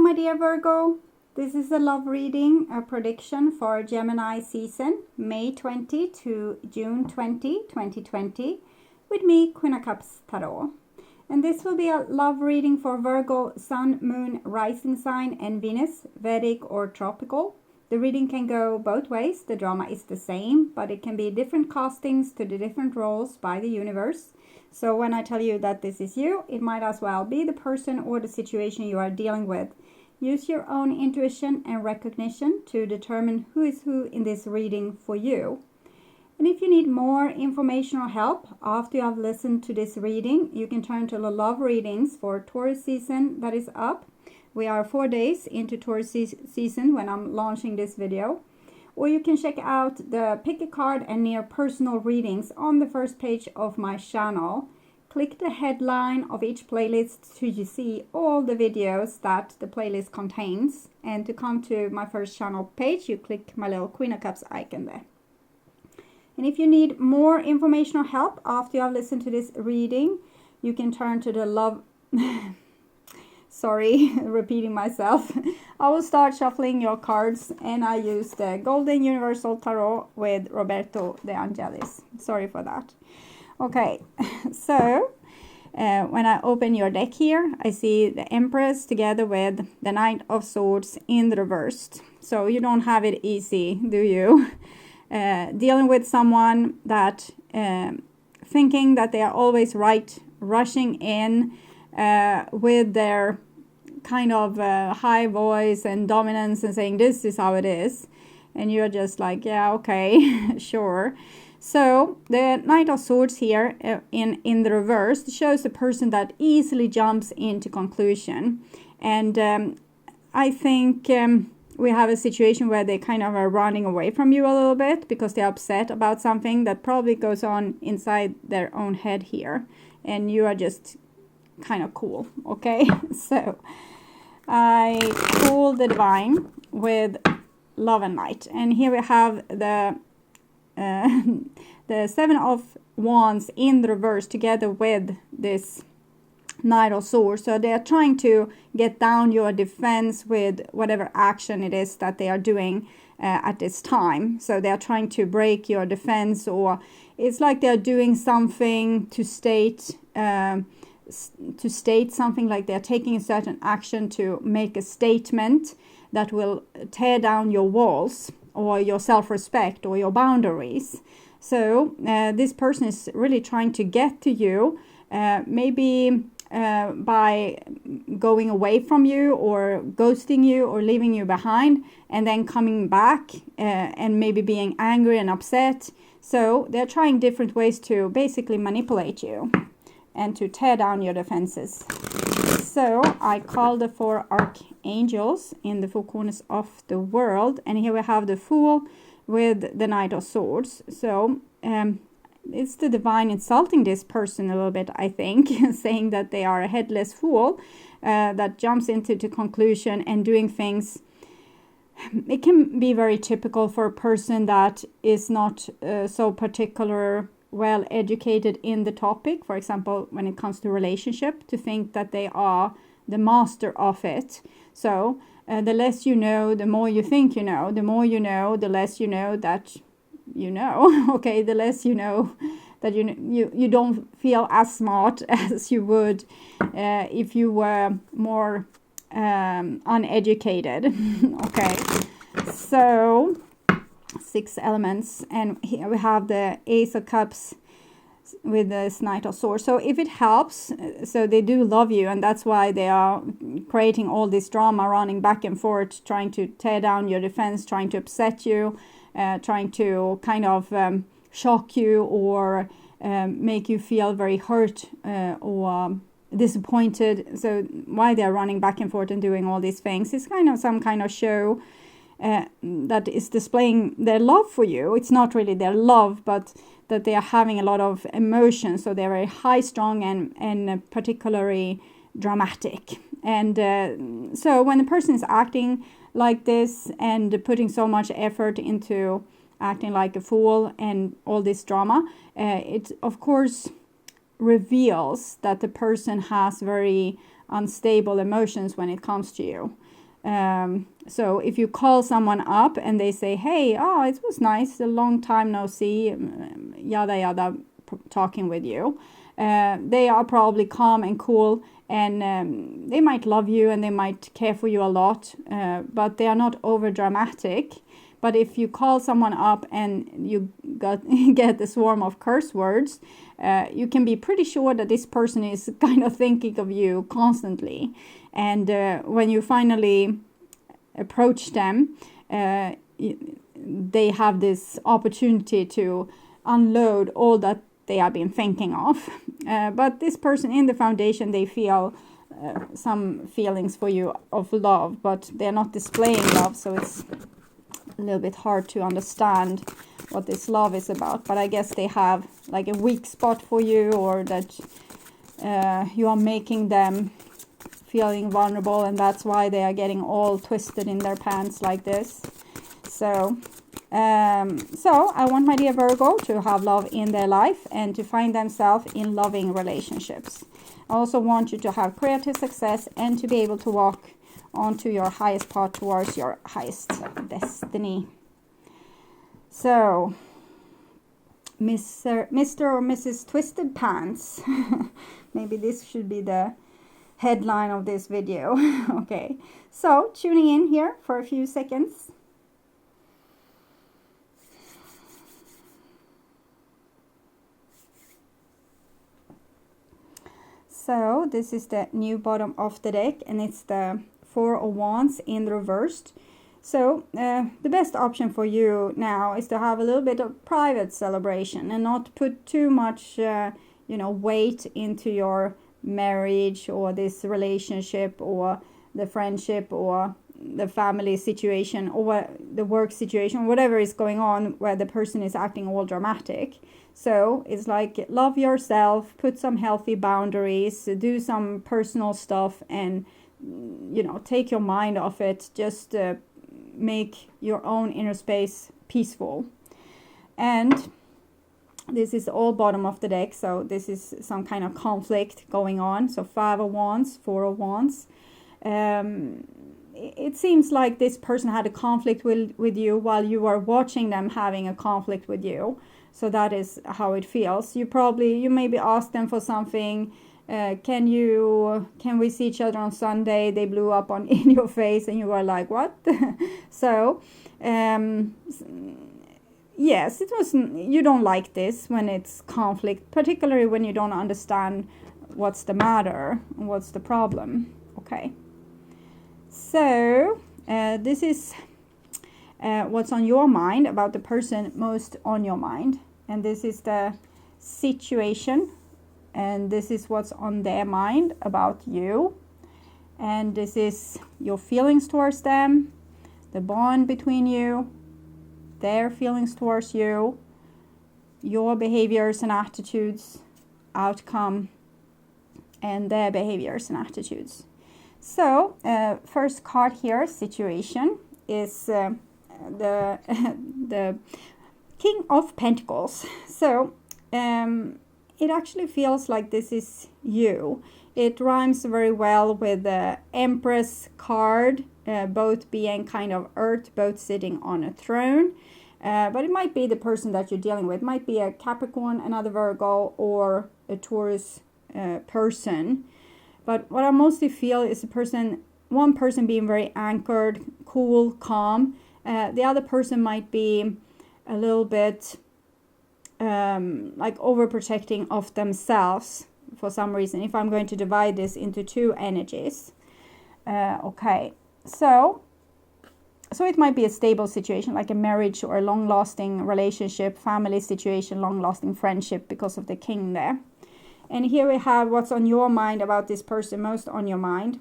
my dear Virgo. This is a love reading, a prediction for Gemini season, May 20 to June 20, 2020, with me, Queen of Cups Tarot. And this will be a love reading for Virgo, Sun, Moon, Rising sign, and Venus, Vedic or tropical. The reading can go both ways. The drama is the same, but it can be different castings to the different roles by the universe. So when I tell you that this is you, it might as well be the person or the situation you are dealing with. Use your own intuition and recognition to determine who is who in this reading for you. And if you need more information or help after you have listened to this reading, you can turn to the love readings for Taurus season that is up. We are 4 days into Taurus season when I'm launching this video. Or you can check out the pick a card and near personal readings on the first page of my channel. Click the headline of each playlist to see all the videos that the playlist contains. And to come to my first channel page, you click my little Queen of Cups icon there. And if you need more information or help after you have listened to this reading, you can turn to the love... Sorry, repeating myself. I will start shuffling your cards, and I use the Golden Universal Tarot with Roberto De Angelis. Sorry for that. Okay, so when I open your deck here, I see the Empress together with the Knight of Swords in the reversed. So you don't have it easy, do you? Dealing with someone that thinking that they are always right, rushing in with their kind of high voice and dominance and saying this is how it is. And you're just like, yeah, okay, sure. So the Knight of Swords here in the reverse shows a person that easily jumps into conclusion. And I think we have a situation where they kind of are running away from you a little bit because they're upset about something that probably goes on inside their own head here. And you are just kind of cool, okay? So I pull the Divine with Love and Light. And here we have the Seven of Wands in the reverse together with this Knight of Swords. So they are trying to get down your defense with whatever action it is that they are doing at this time. So they are trying to break your defense, or it's like they are doing something to state something, like they're taking a certain action to make a statement that will tear down your walls or your self-respect or your boundaries. So this person is really trying to get to you, maybe by going away from you or ghosting you or leaving you behind, and then coming back and maybe being angry and upset. So they're trying different ways to basically manipulate you and to tear down your defenses. So I call the 4 archangels in the 4 corners of the world, and here we have the Fool with the Knight of Swords. So it's the Divine insulting this person a little bit, I think, saying that they are a headless fool that jumps into the conclusion and doing things. It can be very typical for a person that is not so particular well educated in the topic, for example, when it comes to relationship, to think that they are the master of it. So the less you know, the more you think you know. The more you know, the less you know that you know. Okay, the less you know that you don't feel as smart as you would if you were more uneducated. Okay, so 6 elements, and here we have the Ace of Cups with this Knight of Swords. So if it helps, so they do love you, and that's why they are creating all this drama, running back and forth, trying to tear down your defense, trying to upset you, trying to kind of shock you or make you feel very hurt or disappointed. So why they're running back and forth and doing all these things is kind of some kind of show that is displaying their love for you. It's not really their love, but that they are having a lot of emotion. So they're very high strung and particularly dramatic. And so when the person is acting like this and putting so much effort into acting like a fool and all this drama, it of course reveals that the person has very unstable emotions when it comes to you. So if you call someone up and they say, hey, oh, it was nice, a long time no see, yada yada, talking with you, they are probably calm and cool, and they might love you and they might care for you a lot, but they are not over dramatic. But if you call someone up and you get the swarm of curse words, you can be pretty sure that this person is kind of thinking of you constantly. And when you finally approach them, they have this opportunity to unload all that they have been thinking of. But this person in the foundation, they feel some feelings for you of love, but they're not displaying love, so it's a little bit hard to understand what this love is about. But I guess they have like a weak spot for you, or that you are making them feeling vulnerable, and that's why they are getting all twisted in their pants like this. So I want my dear Virgo to have love in their life and to find themselves in loving relationships. I also want you to have creative success and to be able to walk onto your highest path towards your highest destiny. So, Mr. or Mrs. Twisted Pants. Maybe this should be the headline of this video. Okay, so tuning in here for a few seconds. So this is the new bottom of the deck, and it's the Four of Wands in reversed. So the best option for you now is to have a little bit of private celebration and not put too much weight into your marriage or this relationship or the friendship or the family situation or the work situation, whatever is going on where the person is acting all dramatic. So it's like, love yourself, put some healthy boundaries, do some personal stuff, and take your mind off it. Just make your own inner space peaceful. And this is all bottom of the deck, so this is some kind of conflict going on. So 5 of Wands, 4 of Wands. It seems like this person had a conflict with you while you were watching them having a conflict with you. So that is how it feels. You maybe asked them for something. Can we see each other on Sunday? They blew up in your face and you were like, what? So, yes, you don't like this when it's conflict, particularly when you don't understand what's the matter, what's the problem. Okay. So, this is what's on your mind about the person most on your mind. And this is the situation. And this is what's on their mind about you. And this is your feelings towards them, the bond between you, their feelings towards you, your behaviors and attitudes, outcome, and their behaviors and attitudes. So, first card here, situation, is the King of Pentacles. So, it actually feels like this is you. It rhymes very well with the Empress card, both being kind of earth, both sitting on a throne. But it might be the person that you're dealing with. It might be a Capricorn, another Virgo, or a Taurus person. But what I mostly feel is one person being very anchored, cool, calm. The other person might be a little bit like overprotecting of themselves for some reason, if I'm going to divide this into two energies. Okay, so it might be a stable situation, like a marriage or a long-lasting relationship, family situation, long-lasting friendship, because of the King there. And here we have what's on your mind about this person, most on your mind.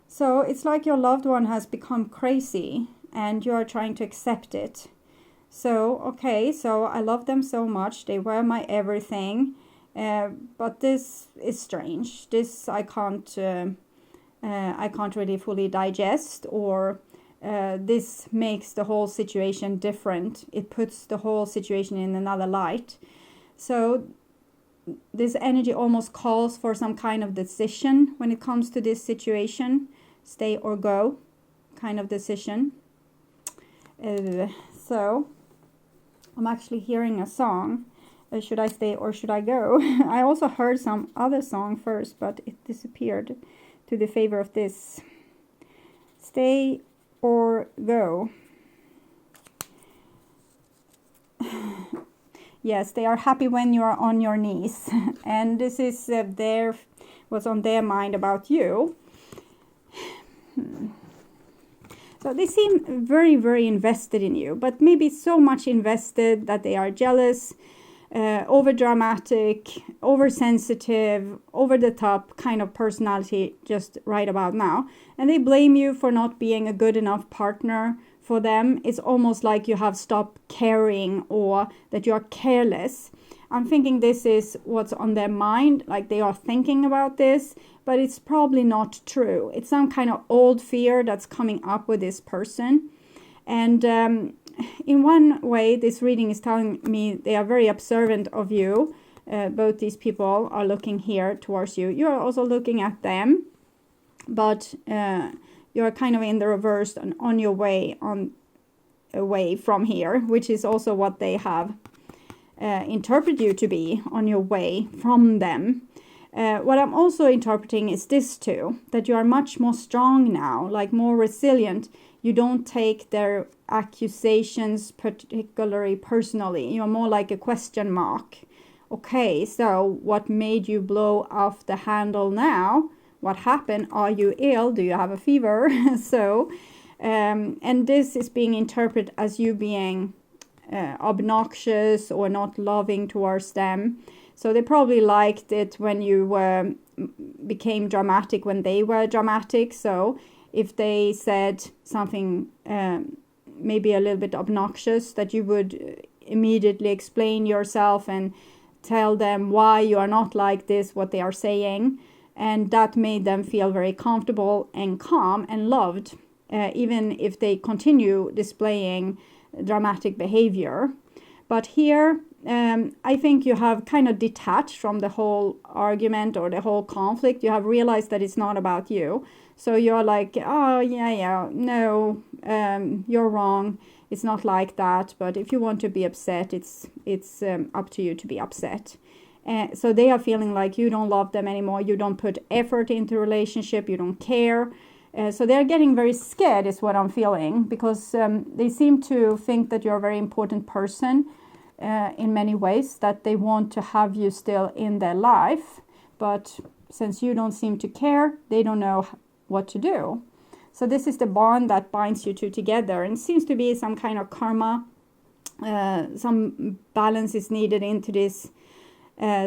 So it's like your loved one has become crazy and you are trying to accept it. So, okay, so I love them so much. They were my everything. But this is strange. This I can't really fully digest, or this makes the whole situation different. It puts the whole situation in another light. So this energy almost calls for some kind of decision when it comes to this situation. stay or go kind of decision. So I'm actually hearing a song. Should I stay or should I go? I also heard some other song first, but it disappeared to the favor of this. Stay or go. Yes, they are happy when you are on your knees. And this is what's on their mind about you. So they seem very, very invested in you, but maybe so much invested that they are jealous, over dramatic, oversensitive, over the top kind of personality just right about now. And they blame you for not being a good enough partner for them. It's almost like you have stopped caring or that you are careless. I'm thinking this is what's on their mind, like they are thinking about this, but it's probably not true. It's some kind of old fear that's coming up with this person. And in one way, this reading is telling me they are very observant of you. Both these people are looking here towards you. You are also looking at them, but you're kind of in the reverse and on your way away from here, which is also what they have interpreted you to be, on your way from them. What I'm also interpreting is this too, that you are much more strong now, like more resilient. You don't take their accusations particularly personally. You're more like a question mark. Okay, so what made you blow off the handle now? What happened? Are you ill? Do you have a fever? So, and this is being interpreted as you being obnoxious or not loving towards them. So they probably liked it when you became dramatic when they were dramatic. So if they said something maybe a little bit obnoxious, that you would immediately explain yourself and tell them why you are not like this, what they are saying. And that made them feel very comfortable and calm and loved, even if they continue displaying dramatic behavior. But here, I think you have kind of detached from the whole argument or the whole conflict. You have realized that it's not about you. So you're like, oh, yeah, no, you're wrong. It's not like that. But if you want to be upset, it's up to you to be upset. So they are feeling like you don't love them anymore. You don't put effort into relationship. You don't care. So they're getting very scared is what I'm feeling, because they seem to think that you're a very important person in many ways, that they want to have you still in their life. But since you don't seem to care, they don't know what to do. So this is the bond that binds you two together, and it seems to be some kind of karma. Some balance is needed into this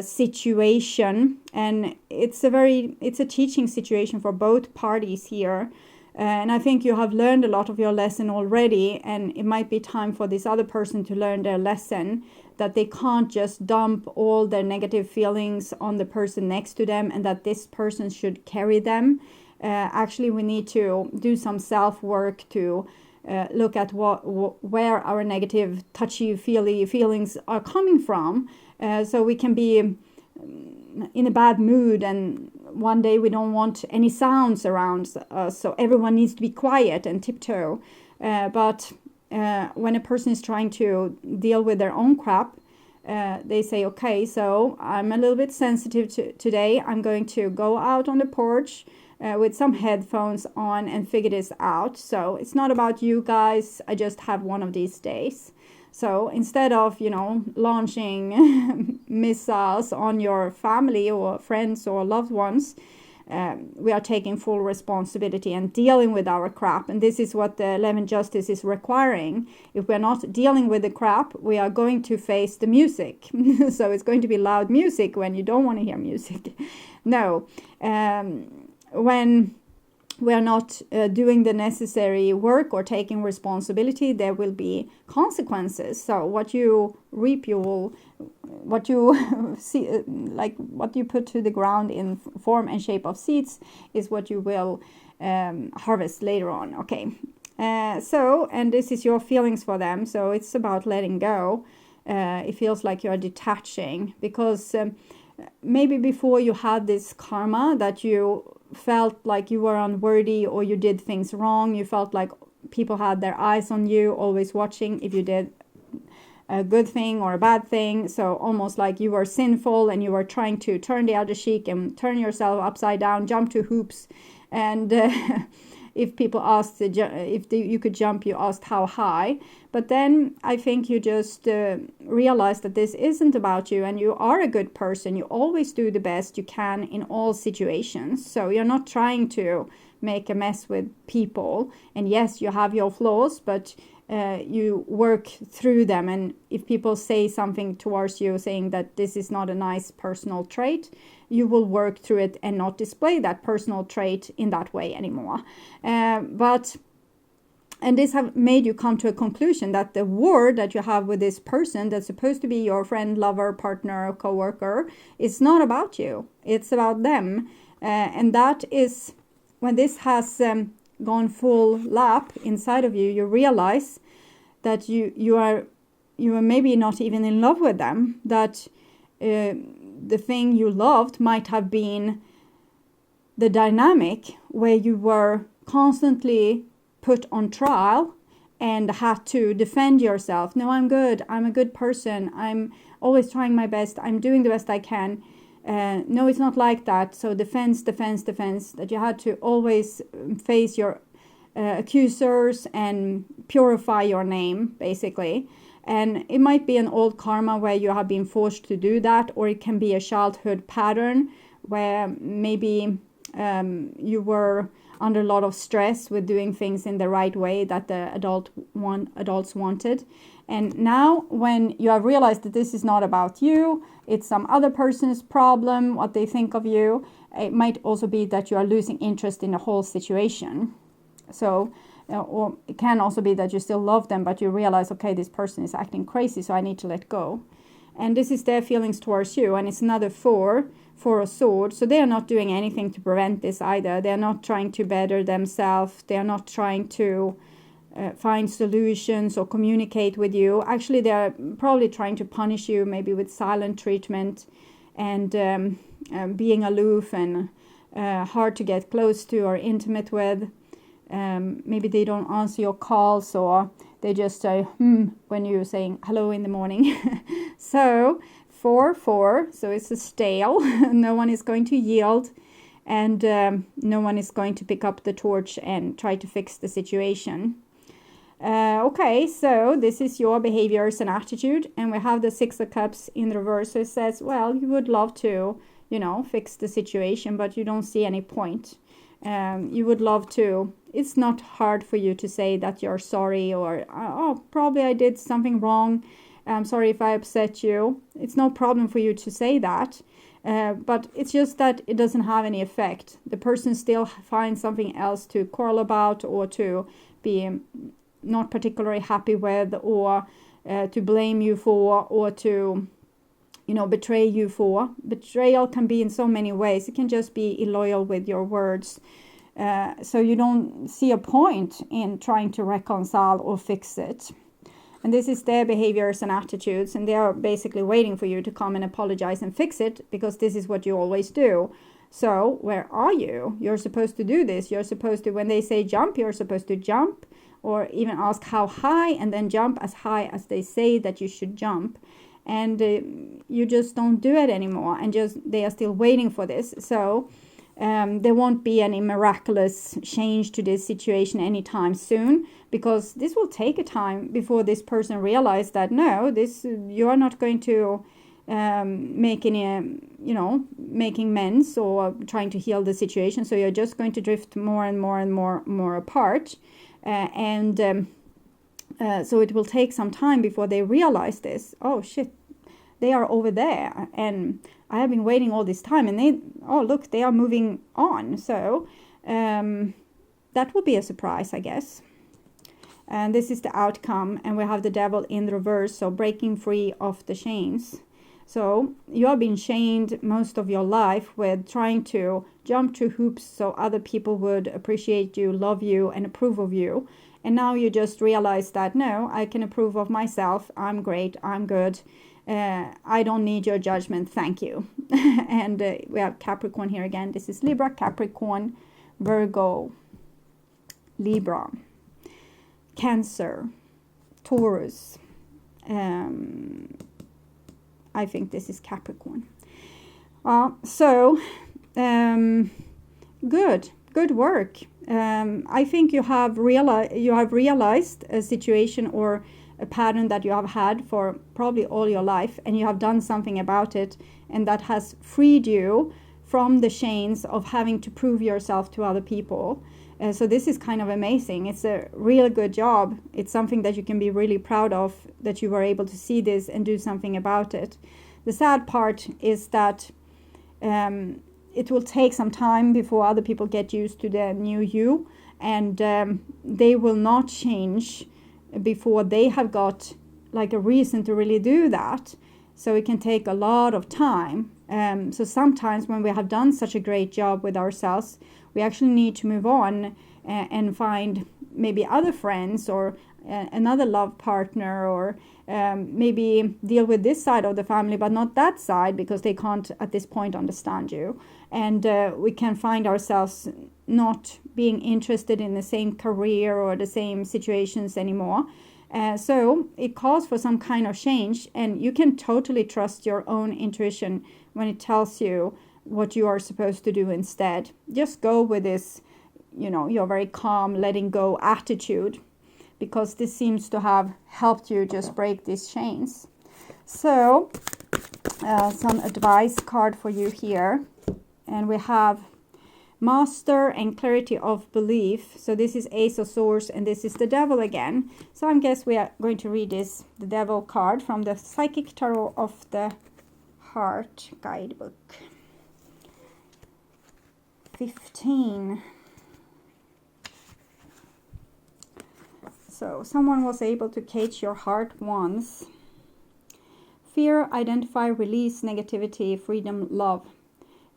situation, and it's a teaching situation for both parties here. And I think you have learned a lot of your lesson already, and it might be time for this other person to learn their lesson, that they can't just dump all their negative feelings on the person next to them and that this person should carry them. Actually, we need to do some self-work to look at where our negative, touchy-feely feelings are coming from, so we can be in a bad mood, and one day we don't want any sounds around us, so everyone needs to be quiet and tiptoe. But when a person is trying to deal with their own crap, they say, okay, so I'm a little bit sensitive today. I'm going to go out on the porch with some headphones on and figure this out. So it's not about you guys. I just have one of these days. So instead of, launching missiles on your family or friends or loved ones, we are taking full responsibility and dealing with our crap. And this is what the 11th Justice is requiring. If we're not dealing with the crap, we are going to face the music. So it's going to be loud music when you don't want to hear music. No. When we are not doing the necessary work or taking responsibility, there will be consequences. So what you reap, what you see, like what you put to the ground in form and shape of seeds is what you will harvest later on. Okay. And this is your feelings for them. So it's about letting go. It feels like you're detaching, because maybe before you had this karma that you felt like you were unworthy or you did things wrong. You felt like people had their eyes on you, always watching if you did a good thing or a bad thing. So almost like you were sinful and you were trying to turn the other cheek and turn yourself upside down, jump to hoops. And if people asked if you could jump, you asked how high. But then I think you just realized that this isn't about you, and you are a good person. You always do the best you can in all situations. So you're not trying to make a mess with people. And yes, you have your flaws, but you work through them. And if people say something towards you saying that this is not a nice personal trait, you will work through it and not display that personal trait in that way anymore. And this have made you come to a conclusion that the war that you have with this person that's supposed to be your friend, lover, partner, co-worker, is not about you. It's about them. And that is, when this has gone full lap inside of you, you realize that you are maybe not even in love with them, that the thing you loved might have been the dynamic where you were constantly put on trial and had to defend yourself. No, I'm good. I'm a good person. I'm always trying my best. I'm doing the best I can. No, it's not like that. So defense, that you had to always face your accusers and purify your name, basically. And it might be an old karma where you have been forced to do that, or it can be a childhood pattern where maybe you were under a lot of stress with doing things in the right way that the adults wanted. And now when you have realized that this is not about you, it's some other person's problem, what they think of you, it might also be that you are losing interest in the whole situation. So, or it can also be that you still love them, but you realize, okay, this person is acting crazy, so I need to let go. And this is their feelings towards you, and it's another four of swords. So they are not doing anything to prevent this either. They are not trying to better themselves. They are not trying to find solutions or communicate with you. Actually, they are probably trying to punish you, maybe with silent treatment and being aloof and hard to get close to or intimate with. Maybe they don't answer your calls, or they just say when you're saying hello in the morning. So 4-4, so it's a stale. No one is going to yield, and no one is going to pick up the torch and try to fix the situation. Okay, so this is your behaviors and attitude, and we have the 6 of Cups in reverse. So it says, well, you would love to, fix the situation, but you don't see any point. You would love to. It's not hard for you to say that you're sorry, or probably I did something wrong. I'm sorry if I upset you. It's no problem for you to say that, but it's just that it doesn't have any effect. The person still finds something else to quarrel about, or to be not particularly happy with, or to blame you for, or to betray you for. Betrayal can be in so many ways. It can just be illoyal with your words. So you don't see a point in trying to reconcile or fix it. And this is their behaviors and attitudes, and they are basically waiting for you to come and apologize and fix it, because this is what you always do. So where are you? You're supposed to do this. You're supposed to, when they say jump, you're supposed to jump, or even ask how high, and then jump as high as they say that you should jump. And you just don't do it anymore, and they are still waiting for this. So there won't be any miraculous change to this situation anytime soon, because this will take a time before this person realizes that no, you are not going to making amends or trying to heal the situation. So you're just going to drift more and more and more apart, so it will take some time before they realize this. Oh shit, they are over there, and I have been waiting all this time, and they are moving on. So that will be a surprise, I guess. And this is the outcome, and we have the Devil in the reverse, so breaking free of the chains. So you have been chained most of your life with trying to jump through hoops so other people would appreciate you, love you, and approve of you. And now you just realize that, no, I can approve of myself. I'm great. I'm good. I don't need your judgment, thank you. And we have Capricorn here again. This is Libra, Capricorn, Virgo, Libra, Cancer, Taurus. I think this is Capricorn. Good work. I think you have realized a situation or a pattern that you have had for probably all your life, and you have done something about it, and that has freed you from the chains of having to prove yourself to other people. So this is kind of amazing. It's a real good job. It's something that you can be really proud of, that you were able to see this and do something about it. The sad part is that it will take some time before other people get used to the new you, and they will not change before they have got like a reason to really do that. So it can take a lot of time. So sometimes when we have done such a great job with ourselves, we actually need to move on and find maybe other friends or another love partner, or maybe deal with this side of the family but not that side, because they can't at this point understand you. And we can find ourselves not being interested in the same career or the same situations anymore. So it calls for some kind of change, and you can totally trust your own intuition when it tells you what you are supposed to do instead. Just go with this, your very calm, letting go attitude, because this seems to have helped you just break these chains. So some advice card for you here, and we have Master and Clarity of Belief. So this is Ace of Swords, and this is the Devil again. So I guess we are going to read the Devil card from the Psychic Tarot of the Heart Guidebook. 15. So someone was able to catch your heart once. Fear, identify, release negativity, freedom, love.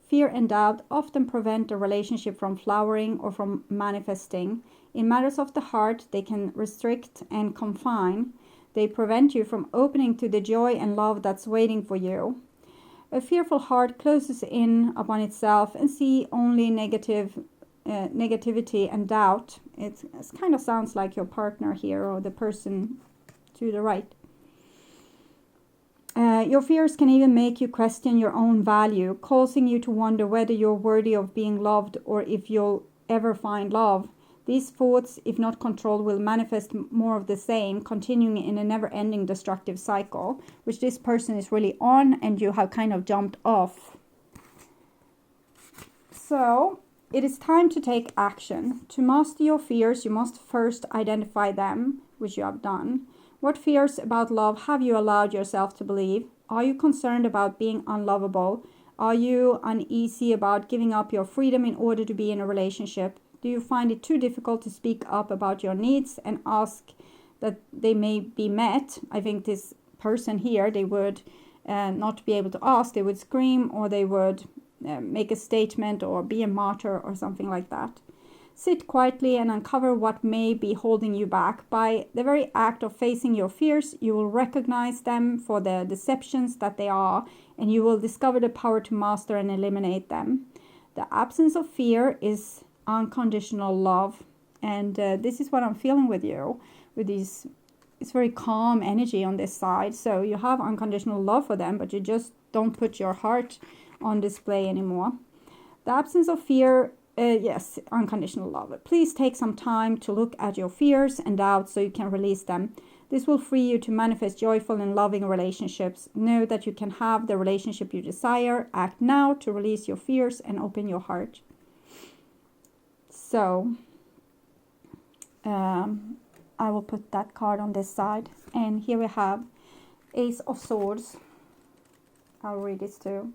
Fear and doubt often prevent a relationship from flowering or from manifesting. In matters of the heart, they can restrict and confine. They prevent you from opening to the joy and love that's waiting for you. A fearful heart closes in upon itself and sees only negativity and doubt. It kind of sounds like your partner here, or the person to the right. Your fears can even make you question your own value, causing you to wonder whether you're worthy of being loved or if you'll ever find love. These thoughts, if not controlled, will manifest more of the same, continuing in a never-ending destructive cycle, which this person is really on, and you have kind of jumped off. So it is time to take action. To master your fears, you must first identify them, which you have done. What fears about love have you allowed yourself to believe? Are you concerned about being unlovable? Are you uneasy about giving up your freedom in order to be in a relationship? Do you find it too difficult to speak up about your needs and ask that they may be met? I think this person here, they would not be able to ask. They would scream, or they would make a statement or be a martyr or something like that. Sit quietly and uncover what may be holding you back. By the very act of facing your fears, you will recognize them for the deceptions that they are, and you will discover the power to master and eliminate them. The absence of fear is unconditional love, and this is what I'm feeling with you, with these. It's very calm energy on this side. So you have unconditional love for them, but you just don't put your heart on display anymore. The absence of fear, yes, unconditional love. Please take some time to look at your fears and doubts so you can release them. This will free you to manifest joyful and loving relationships. Know that you can have the relationship you desire. Act now to release your fears and open your heart. So I will put that card on this side. And here we have Ace of Swords. I'll read this too.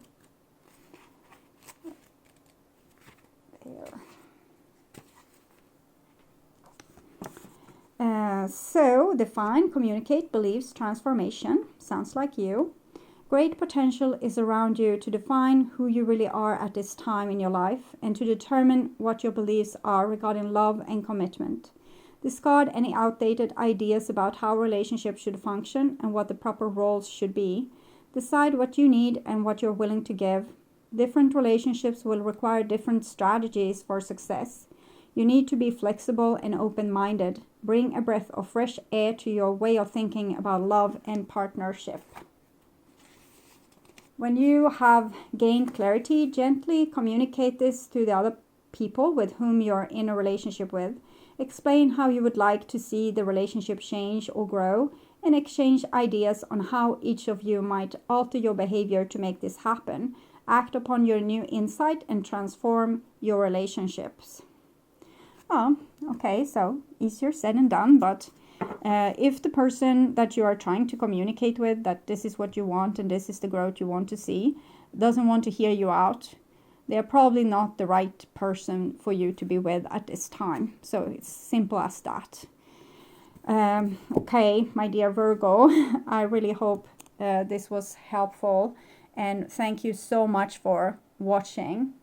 There. So define, communicate, beliefs, transformation. Sounds like you. Great potential is around you to define who you really are at this time in your life, and to determine what your beliefs are regarding love and commitment. Discard any outdated ideas about how relationships should function and what the proper roles should be. Decide what you need and what you're willing to give. Different relationships will require different strategies for success. You need to be flexible and open-minded. Bring a breath of fresh air to your way of thinking about love and partnership. When you have gained clarity, gently communicate this to the other people with whom you're in a relationship with. Explain how you would like to see the relationship change or grow, and exchange ideas on how each of you might alter your behavior to make this happen. Act upon your new insight and transform your relationships. Oh, okay, so easier said than done, but if the person that you are trying to communicate with, that this is what you want and this is the growth you want to see, doesn't want to hear you out, they're probably not the right person for you to be with at this time. So it's simple as that. Okay, my dear Virgo, I really hope this was helpful, and thank you so much for watching.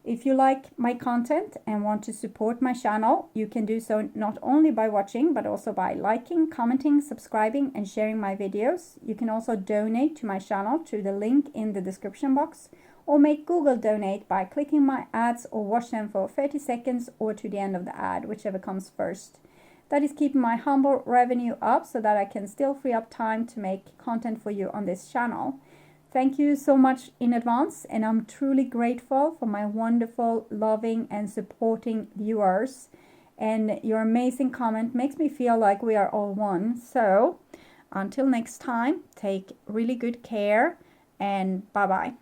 If you like my content and want to support my channel, you can do so not only by watching, but also by liking, commenting, subscribing, and sharing my videos. You can also donate to my channel through the link in the description box, or make Google donate by clicking my ads or watch them for 30 seconds or to the end of the ad, whichever comes first. That is keeping my humble revenue up so that I can still free up time to make content for you on this channel. Thank you so much in advance, and I'm truly grateful for my wonderful, loving, and supporting viewers. And your amazing comment makes me feel like we are all one. So, until next time, take really good care, and bye-bye.